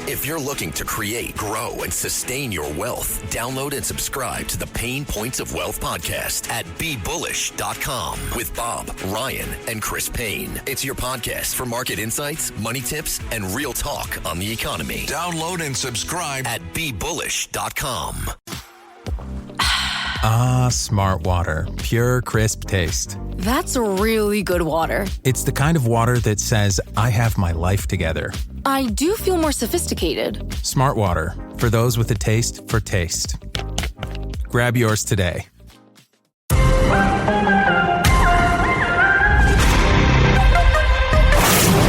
If you're looking to create, grow, and sustain your wealth, download and subscribe to the Pain Points of Wealth podcast at BeBullish.com with Bob, Ryan, and Chris Payne. It's your podcast for market insights, money tips, and real talk on the economy. Download and subscribe at BeBullish.com. Ah, Smart Water. Pure, crisp taste. That's really good water. It's the kind of water that says, I have my life together. I do feel more sophisticated. Smart Water. For those with a taste for taste. Grab yours today.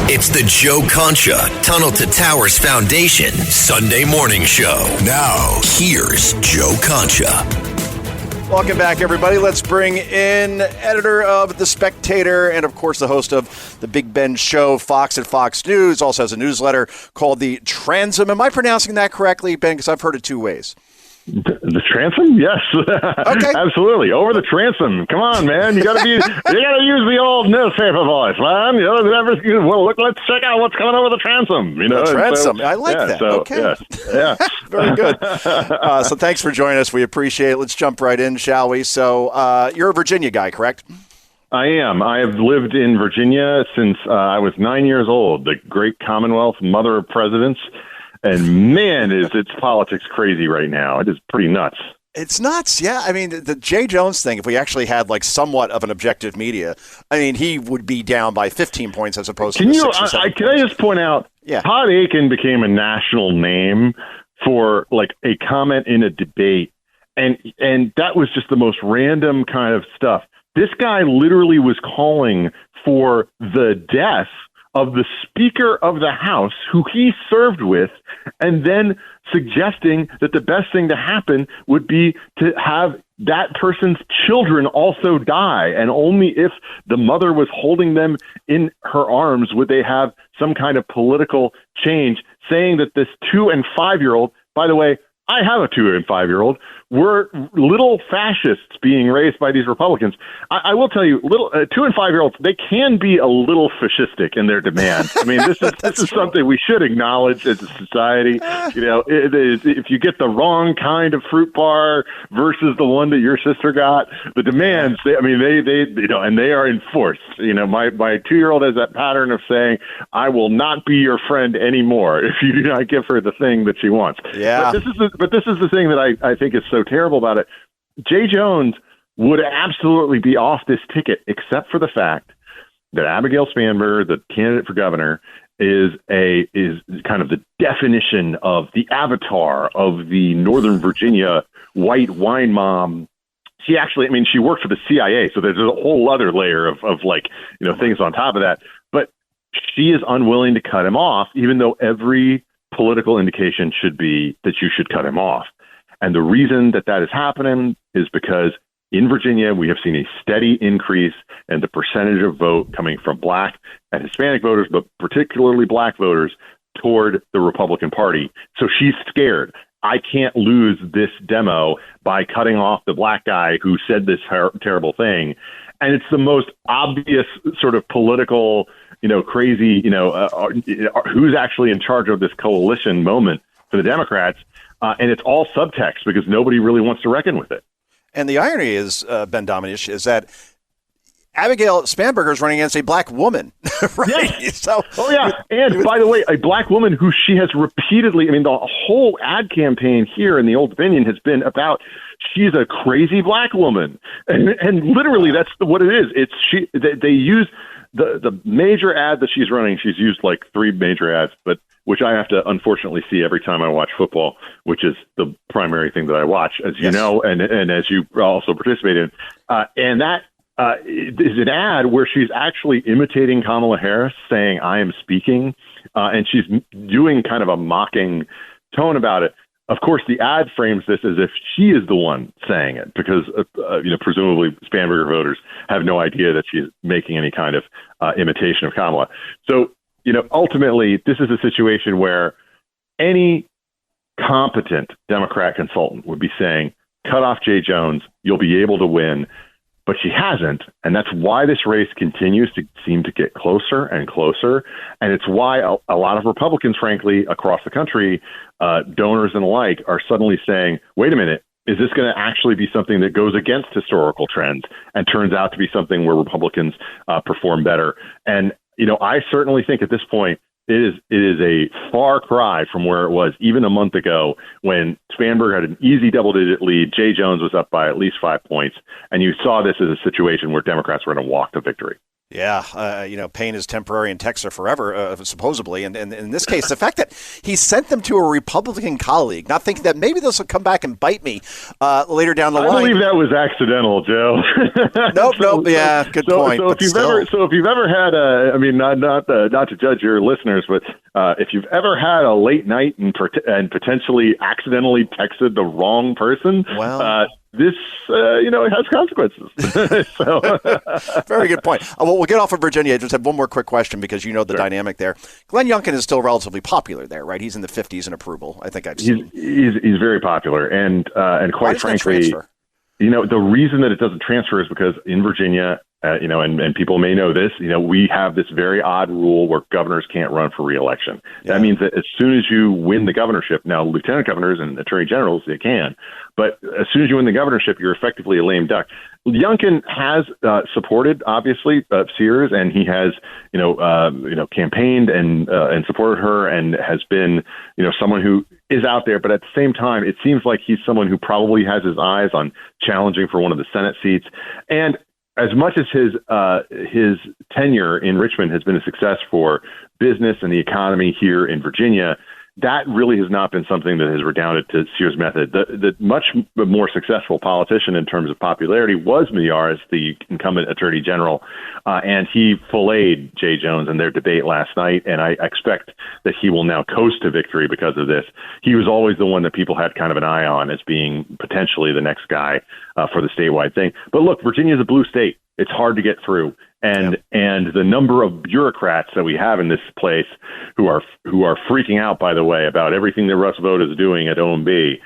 It's the Joe Concha Tunnel to Towers Foundation Sunday morning show. Now, here's Joe Concha. Welcome back, everybody. Let's bring in editor of The Spectator and, of course, the host of the Big Ben Show, Fox at Fox News. Also has a newsletter called The Transom. Am I pronouncing that correctly, Ben? Because I've heard it two ways. The transom? Yes. Okay. Absolutely. Over the transom. Come on, man. You gotta use the old newspaper voice, man. Well, look, let's check out what's coming over the transom. The transom. I like that. Okay. Yeah. Very good. So thanks for joining us. We appreciate it. Let's jump right in, shall we? So you're a Virginia guy, correct? I am. I have lived in Virginia since I was 9 years old, the great Commonwealth, mother of presidents. And man, is its politics crazy right now. It is pretty nuts. It's nuts, yeah. I mean, the Jay Jones thing, if we actually had like somewhat of an objective media, I mean, he would be down by 15 points as opposed to 6 or 7 Can I just point out, Todd Aiken became a national name for like a comment in a debate, and that was just the most random kind of stuff. This guy literally was calling for the death of the Speaker of the House, who he served with, and then suggesting that the best thing to happen would be to have that person's children also die, and only if the mother was holding them in her arms would they have some kind of political change, saying that this 2- and 5-year-old, by the way, I have a 2- and 5-year-old, were little fascists being raised by these Republicans. I will tell you, little 2- and 5-year-olds, they can be a little fascistic in their demands. I mean, this is something we should acknowledge as a society. If you get the wrong kind of fruit bar versus the one that your sister got, the demands, they and they are enforced. My 2-year-old has that pattern of saying, "I will not be your friend anymore if you do not give her the thing that she wants." Yeah. But this is the thing that I think is so terrible about it. Jay Jones would absolutely be off this ticket, except for the fact that Abigail Spanberger, the candidate for governor, is kind of the definition of the avatar of the Northern Virginia white wine mom. She actually, she worked for the CIA, so there's a whole other layer of things on top of that. But she is unwilling to cut him off, even though every political indication should be that you should cut him off. And the reason that is happening is because in Virginia, we have seen a steady increase in the percentage of vote coming from Black and Hispanic voters, but particularly Black voters, toward the Republican Party. So she's scared. I can't lose this demo by cutting off the Black guy who said this terrible thing. And it's the most obvious sort of political, crazy, who's actually in charge of this coalition moment for the Democrats. And it's all subtext because nobody really wants to reckon with it. And the irony is, Ben Domenech, is that Abigail Spanberger is running against a Black woman, right? Yeah. So, and by the way, a Black woman who she has repeatedly, the whole ad campaign here in the Old Dominion has been about, she's a crazy Black woman. And literally that's what it is. They use the major ad that she's running. She's used like 3 major ads, but which I have to unfortunately see every time I watch football, which is the primary thing that I watch, as you know, and as you also participate in. And that is an ad where she's actually imitating Kamala Harris, saying, "I am speaking," and she's doing kind of a mocking tone about it. Of course, the ad frames this as if she is the one saying it, because presumably Spanberger voters have no idea that she's making any kind of imitation of Kamala. So, ultimately, this is a situation where any competent Democrat consultant would be saying, cut off Jay Jones, you'll be able to win. but she hasn't. And that's why this race continues to seem to get closer and closer. And it's why a lot of Republicans, frankly, across the country, donors and the like, are suddenly saying, wait a minute, is this going to actually be something that goes against historical trends and turns out to be something where Republicans perform better? And, I certainly think at this point, it is a far cry from where it was even a month ago when Spanberg had an easy double-digit lead. Jay Jones was up by at least 5 points, and you saw this as a situation where Democrats were going to walk to victory. Yeah, pain is temporary and texts are forever, supposedly. And in this case, the fact that he sent them to a Republican colleague, not thinking that maybe this will come back and bite me later down the line. I believe that was accidental, Joe. Nope. Yeah, good point. So if you've ever had not to judge your listeners, but if you've ever had a late night and potentially accidentally texted the wrong person, well. This, it has consequences. So, very good point. Well, we'll get off of Virginia. I just have one more quick question because you know the dynamic there. Glenn Youngkin is still relatively popular there, right? He's in the 50s in approval. I think I've seen. He's very popular, and quite frankly, the reason that it doesn't transfer is because in Virginia, and people may know this, we have this very odd rule where governors can't run for re-election. Yeah. That means that as soon as you win the governorship, now lieutenant governors and attorney generals, they can, but as soon as you win the governorship, you're effectively a lame duck. Youngkin has supported, obviously, Sears, and he has, campaigned and supported her, and has been, someone who is out there. But at the same time, it seems like he's someone who probably has his eyes on challenging for one of the Senate seats. And as much as his tenure in Richmond has been a success for business and the economy here in Virginia, that really has not been something that has redounded to Sears' method. The much more successful politician in terms of popularity was Miyares, the incumbent attorney general, and he filleted Jay Jones in their debate last night, and I expect that he will now coast to victory because of this. He was always the one that people had kind of an eye on as being potentially the next guy for the statewide thing. But look, Virginia is a blue state. It's hard to get through. And the number of bureaucrats that we have in this place who are freaking out, by the way, about everything that Russ Vought is doing at OMB,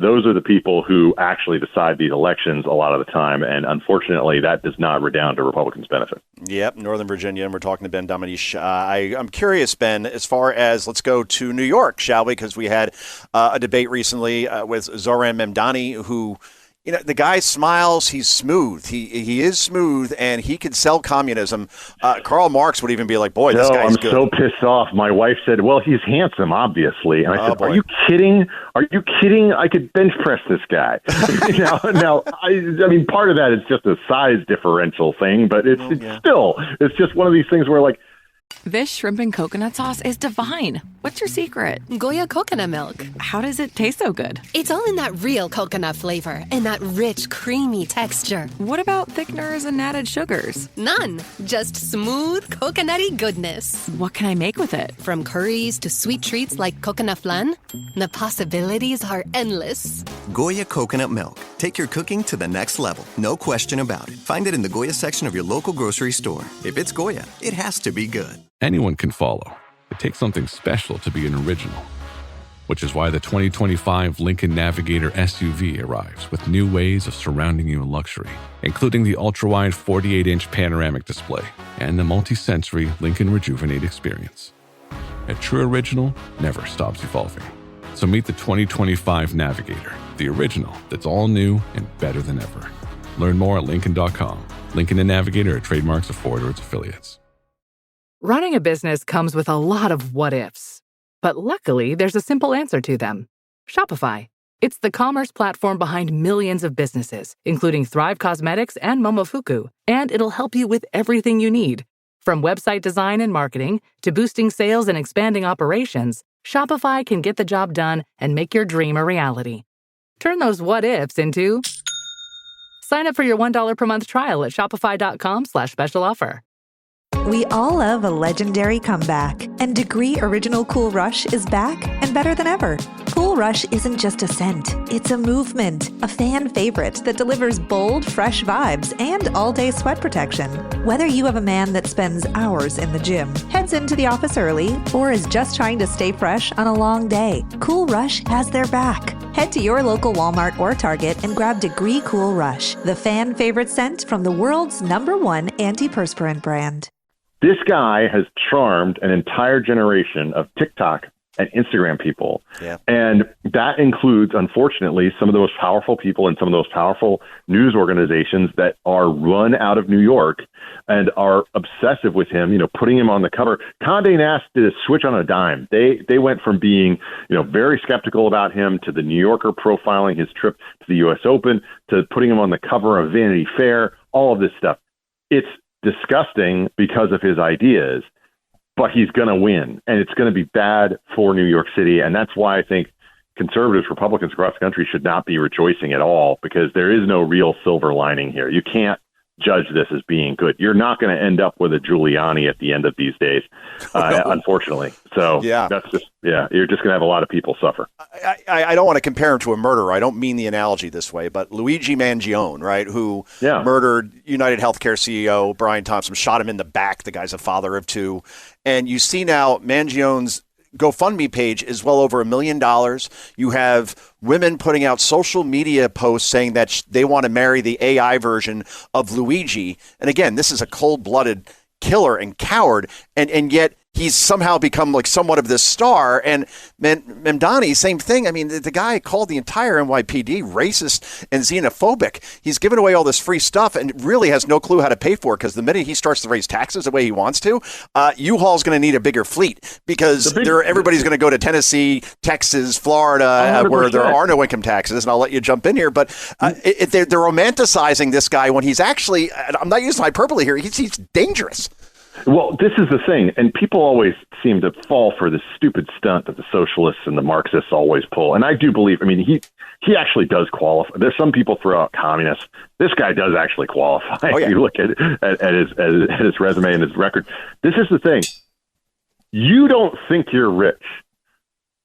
those are the people who actually decide these elections a lot of the time. And unfortunately, that does not redound to Republicans' benefit. Yep, Northern Virginia, and we're talking to Ben Domenech. I'm curious, Ben, as far as let's go to New York, shall we? Because we had a debate recently with Zohran Mamdani, who the guy smiles. He's smooth. He is smooth, and he can sell communism. Karl Marx would even be like, boy, this guy's good. I'm so pissed off. My wife said, well, he's handsome, obviously. And I said, are you kidding? Are you kidding? I could bench press this guy. now, I mean, part of that is just a size differential thing, but it's just one of these things where, like, this shrimp and coconut sauce is divine. What's your secret? Goya coconut milk. How does it taste so good? It's all in that real coconut flavor and that rich, creamy texture. What about thickeners and added sugars? None. Just smooth, coconutty goodness. What can I make with it? From curries to sweet treats like coconut flan, the possibilities are endless. Goya coconut milk. Take your cooking to the next level. No question about it. Find it in the Goya section of your local grocery store. If it's Goya, it has to be good. Anyone can follow. It takes something special to be an original, which is why the 2025 Lincoln Navigator SUV arrives with new ways of surrounding you in luxury, including the ultra-wide 48-inch panoramic display and the multi-sensory Lincoln Rejuvenate experience. A true original never stops evolving. So meet the 2025 Navigator, the original that's all new and better than ever. Learn more at Lincoln.com. Lincoln and Navigator are trademarks of Ford or its affiliates. Running a business comes with a lot of what-ifs. But luckily, there's a simple answer to them. Shopify. It's the commerce platform behind millions of businesses, including Thrive Cosmetics and Momofuku. And it'll help you with everything you need. From website design and marketing to boosting sales and expanding operations, Shopify can get the job done and make your dream a reality. Turn those what-ifs into... Sign up for your $1 per month trial at shopify.com/special offer. We all love a legendary comeback, and Degree Original Cool Rush is back and better than ever. Cool Rush isn't just a scent, it's a movement, a fan favorite that delivers bold, fresh vibes and all-day sweat protection. Whether you have a man that spends hours in the gym, heads into the office early, or is just trying to stay fresh on a long day, Cool Rush has their back. Head to your local Walmart or Target and grab Degree Cool Rush, the fan favorite scent from the world's #1 antiperspirant brand. This guy has charmed an entire generation of TikTok and Instagram people. Yeah. And that includes, unfortunately, some of the most powerful people and some of those powerful news organizations that are run out of New York and are obsessive with him, putting him on the cover. Condé Nast did a switch on a dime. They went from being, very skeptical about him to the New Yorker profiling his trip to the U.S. Open to putting him on the cover of Vanity Fair, all of this stuff. It's disgusting because of his ideas, but he's going to win, and it's going to be bad for New York City. And that's why I think conservatives, Republicans across the country should not be rejoicing at all, because there is no real silver lining here. You can't judge this as being good. You're not going to end up with a Giuliani at the end of these days, unfortunately. So that's just, you're just going to have a lot of people suffer. I don't want to compare him to a murderer. I don't mean the analogy this way, but Luigi Mangione, right, who murdered United Healthcare CEO Brian Thompson, shot him in the back. The guy's a father of two. And you see now Mangione's GoFundMe page is well over $1 million. You have women putting out social media posts saying that they want to marry the AI version of Luigi. And again, this is a cold-blooded killer and coward, and yet he's somehow become like somewhat of this star. And Mamdani, same thing. I mean, the guy called the entire NYPD racist and xenophobic. He's given away all this free stuff and really has no clue how to pay for it, because the minute he starts to raise taxes the way he wants to, U-Haul's going to need a bigger fleet, because everybody's going to go to Tennessee, Texas, Florida, where there are no income taxes. And I'll let you jump in here. But they're romanticizing this guy when he's actually, I'm not using hyperbole here, he's dangerous. Well, this is the thing, and people always seem to fall for this stupid stunt that the socialists and the Marxists always pull. And I do believe, he actually does qualify. There's some people throw out communists. This guy does actually qualify. If you look at his resume and his record. This is the thing. You don't think you're rich,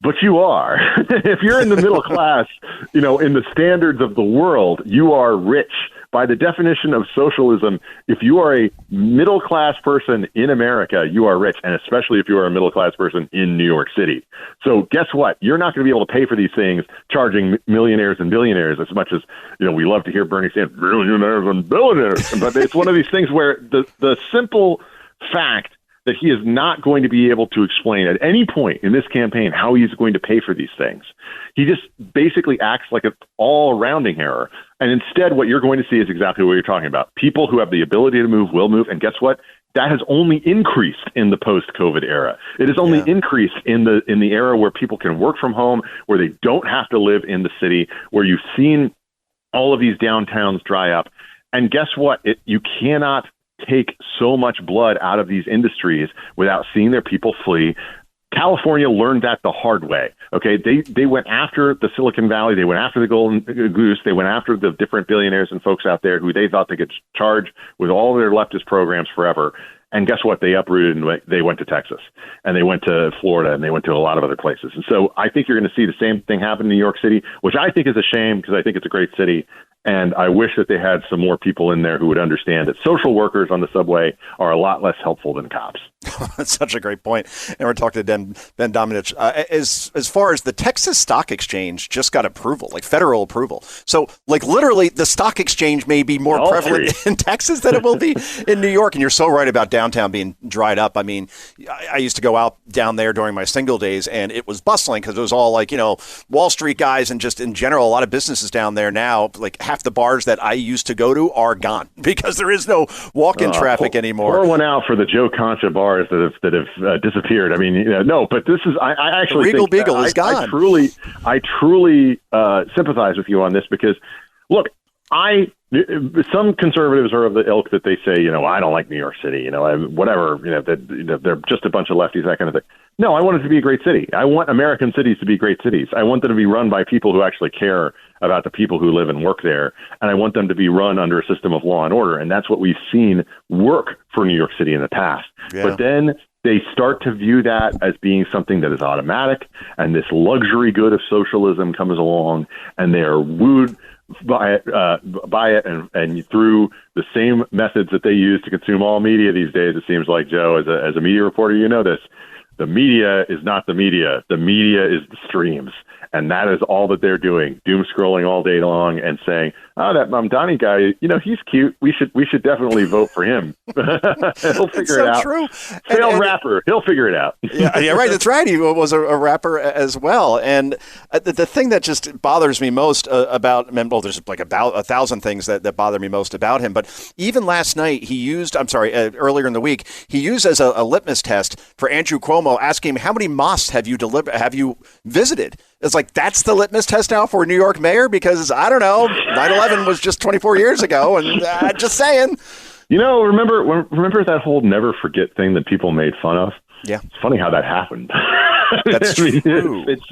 but you are. If you're in the middle class, in the standards of the world, you are rich. By the definition of socialism, if you are a middle-class person in America, you are rich, and especially if you are a middle-class person in New York City. So guess what? You're not going to be able to pay for these things, charging millionaires and billionaires as much as, we love to hear Bernie say, billionaires and billionaires. But it's one of these things where the simple fact that he is not going to be able to explain at any point in this campaign how he's going to pay for these things. He just basically acts like an all-rounding error. And instead, what you're going to see is exactly what you're talking about. People who have the ability to move will move. And guess what? That has only increased in the post-COVID era. It has only increased in the era where people can work from home, where they don't have to live in the city, where you've seen all of these downtowns dry up. And guess what? You cannot take so much blood out of these industries without seeing their people flee. California learned that the hard way. Okay, they went after the Silicon Valley, they went after the Golden Goose, they went after the different billionaires and folks out there who they thought they could charge with all of their leftist programs forever. And guess what? They uprooted and they went to Texas, and they went to Florida, and they went to a lot of other places. And so I think you're going to see the same thing happen in New York City, which I think is a shame, because I think it's a great city. And I wish that they had some more people in there who would understand that social workers on the subway are a lot less helpful than cops. That's such a great point. And we're talking to Ben Domenech. As far as the Texas Stock Exchange just got approval, like federal approval. So like literally the stock exchange may be more prevalent in Texas than it will be in New York. And you're so right about downtown being dried up. I mean, I used to go out down there during my single days, and it was bustling because it was all like, Wall Street guys, and just in general, a lot of businesses down there now, like half the bars that I used to go to are gone because there is no walk-in traffic anymore. Pour one out for the Joe Concha bars that have disappeared. I mean, no, but this is I actually Regal think Beagle is gone. I truly sympathize with you on this, because look, some conservatives are of the ilk that they say, I don't like New York City, whatever, they're just a bunch of lefties, that kind of thing. No, I want it to be a great city. I want American cities to be great cities. I want them to be run by people who actually care about the people who live and work there. And I want them to be run under a system of law and order. And that's what we've seen work for New York City in the past. Yeah. But then they start to view that as being something that is automatic, and this luxury good of socialism comes along, and they are wooed by it and through the same methods that they use to consume all media these days. It seems like, Joe, as a media reporter, this. The media is not the media. The media is the streams. And that is all that they're doing, doom scrolling all day long and saying, "Oh, that Mamdani guy, he's cute. We should definitely vote for him." He'll figure it out. True. Failed rapper. He'll figure it out. Yeah, right. That's right. He was a rapper as well. And the thing that just bothers me most about him, well, there's like about 1,000 things that bother me most about him. But even last night, earlier in the week, he used as a litmus test for Andrew Cuomo, asking him, how many mosques have you visited? It's like, that's the litmus test now for New York mayor? Because, I don't know, 9/11 was just 24 years ago, and just saying. Remember that whole never forget thing that people made fun of? Yeah. It's funny how that happened. That's true. It's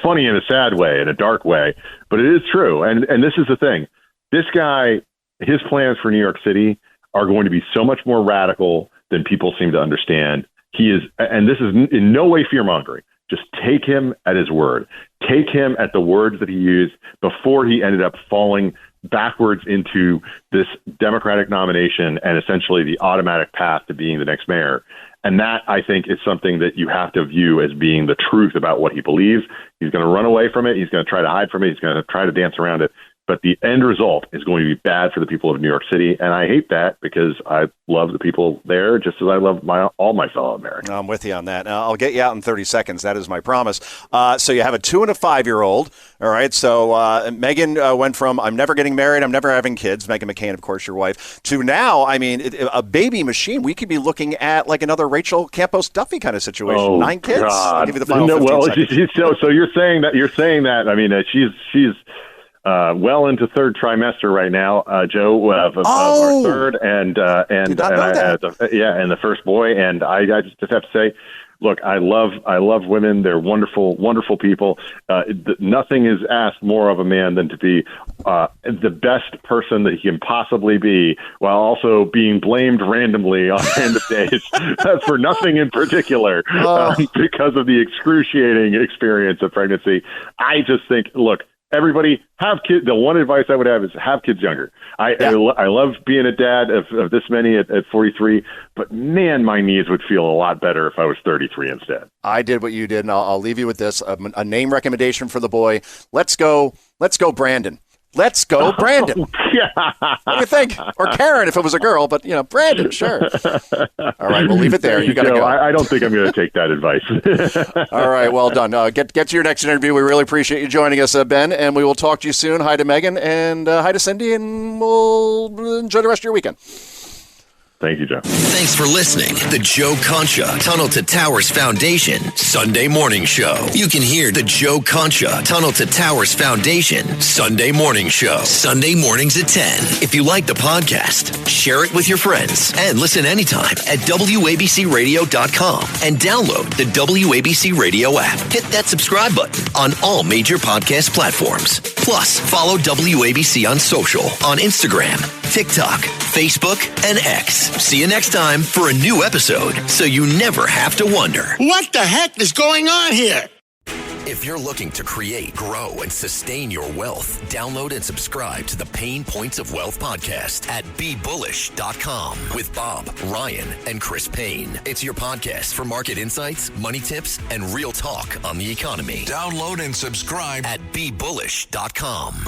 funny in a sad way, in a dark way, but it is true. And this is the thing. This guy, his plans for New York City are going to be so much more radical than people seem to understand. He is, and this is in no way fear-mongering. Just take him at his word. Take him at the words that he used before he ended up falling backwards into this Democratic nomination and essentially the automatic path to being the next mayor. And that, I think, is something that you have to view as being the truth about what he believes. He's going to run away from it. He's going to try to hide from it. He's going to try to dance around it. But the end result is going to be bad for the people of New York City. And I hate that because I love the people there just as I love all my fellow Americans. I'm with you on that. I'll get you out in 30 seconds. That is my promise. So you have a 2 and a 5-year-old. All right. So Megan went from I'm never getting married, I'm never having kids, Megan McCain, of course, your wife, to now, a baby machine. We could be looking at like another Rachel Campos Duffy kind of situation. Oh, 9 kids. God. I'll give you the final 15 seconds. So you're saying that. She's well into third trimester right now, Joe, of our third, and the first boy. And I just have to say, look, I love women. They're wonderful, wonderful people. Nothing is asked more of a man than to be the best person that he can possibly be, while also being blamed randomly on random days for nothing in particular, because of the excruciating experience of pregnancy. I just think, look, everybody have kids. The one advice I would have is have kids younger. I love being a dad of this many at 43, but man, my knees would feel a lot better if I was 33 instead. I did what you did, and I'll leave you with this, a name recommendation for the boy. Let's go Brandon. Let's go, Brandon. What do you think? Or Karen if it was a girl, but, Brandon, sure. All right, we'll leave it there. You got to go. I don't think I'm going to take that advice. All right, well done. Get to your next interview. We really appreciate you joining us, Ben, and we will talk to you soon. Hi to Megan, and hi to Cindy, and we'll enjoy the rest of your weekend. Thank you, Joe. Thanks for listening. The Joe Concha Tunnel to Towers Foundation Sunday Morning Show. You can hear the Joe Concha Tunnel to Towers Foundation Sunday Morning Show. Sunday mornings at 10. If you like the podcast, share it with your friends and listen anytime at WABCRadio.com and download the WABC Radio app. Hit that subscribe button on all major podcast platforms. Plus, follow WABC on social on Instagram, TikTok, Facebook, and X. See you next time for a new episode, so you never have to wonder, what the heck is going on here? If you're looking to create, grow, and sustain your wealth, download and subscribe to the Pain Points of Wealth podcast at BeBullish.com with Bob, Ryan, and Chris Payne. It's your podcast for market insights, money tips, and real talk on the economy. Download and subscribe at BeBullish.com.